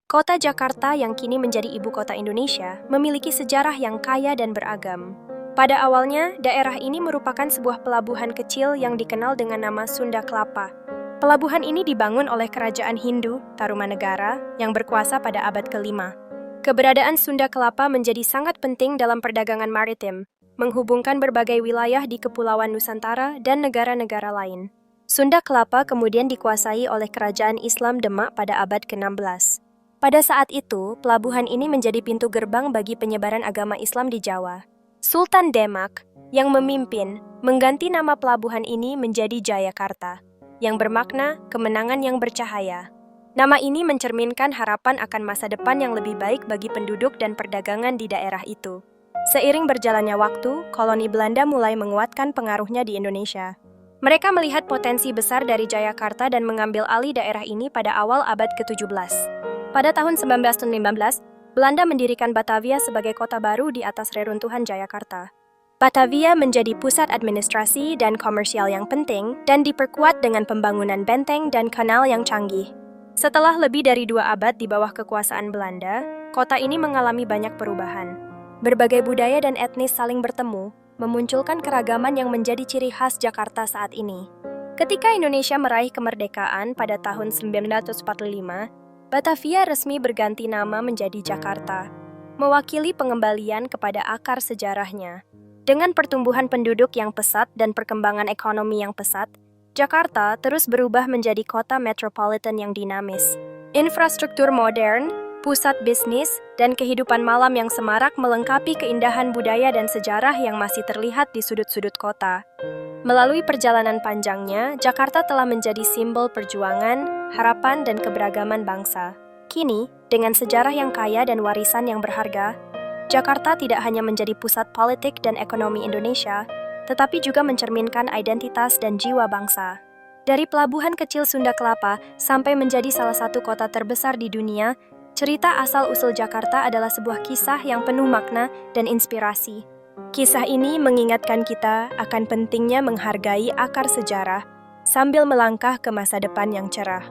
Kota Jakarta yang kini menjadi ibu kota Indonesia memiliki sejarah yang kaya dan beragam. Pada awalnya, daerah ini merupakan sebuah pelabuhan kecil yang dikenal dengan nama Sunda Kelapa. Pelabuhan ini dibangun oleh Kerajaan Hindu, Tarumanegara, yang berkuasa pada abad ke-5. Keberadaan Sunda Kelapa menjadi sangat penting dalam perdagangan maritim, menghubungkan berbagai wilayah di Kepulauan Nusantara dan negara-negara lain. Sunda Kelapa kemudian dikuasai oleh Kerajaan Islam Demak pada abad ke-16. Pada saat itu, pelabuhan ini menjadi pintu gerbang bagi penyebaran agama Islam di Jawa. Sultan Demak, yang memimpin, mengganti nama pelabuhan ini menjadi Jayakarta, yang bermakna kemenangan yang bercahaya. Nama ini mencerminkan harapan akan masa depan yang lebih baik bagi penduduk dan perdagangan di daerah itu. Seiring berjalannya waktu, koloni Belanda mulai menguatkan pengaruhnya di Indonesia. Mereka melihat potensi besar dari Jayakarta dan mengambil alih daerah ini pada awal abad ke-17. Pada tahun 1915, Belanda mendirikan Batavia sebagai kota baru di atas reruntuhan Jayakarta. Batavia menjadi pusat administrasi dan komersial yang penting dan diperkuat dengan pembangunan benteng dan kanal yang canggih. Setelah lebih dari 2 abad di bawah kekuasaan Belanda, kota ini mengalami banyak perubahan. Berbagai budaya dan etnis saling bertemu, memunculkan keragaman yang menjadi ciri khas Jakarta saat ini. Ketika Indonesia meraih kemerdekaan pada tahun 1945, Batavia resmi berganti nama menjadi Jakarta, mewakili pengembalian kepada akar sejarahnya. Dengan pertumbuhan penduduk yang pesat dan perkembangan ekonomi yang pesat, Jakarta terus berubah menjadi kota metropolitan yang dinamis. Infrastruktur modern, pusat bisnis, dan kehidupan malam yang semarak melengkapi keindahan budaya dan sejarah yang masih terlihat di sudut-sudut kota. Melalui perjalanan panjangnya, Jakarta telah menjadi simbol perjuangan, harapan, dan keberagaman bangsa. Kini, dengan sejarah yang kaya dan warisan yang berharga, Jakarta tidak hanya menjadi pusat politik dan ekonomi Indonesia, tetapi juga mencerminkan identitas dan jiwa bangsa. Dari pelabuhan kecil Sunda Kelapa sampai menjadi salah satu kota terbesar di dunia, cerita asal-usul Jakarta adalah sebuah kisah yang penuh makna dan inspirasi. Kisah ini mengingatkan kita akan pentingnya menghargai akar sejarah sambil melangkah ke masa depan yang cerah.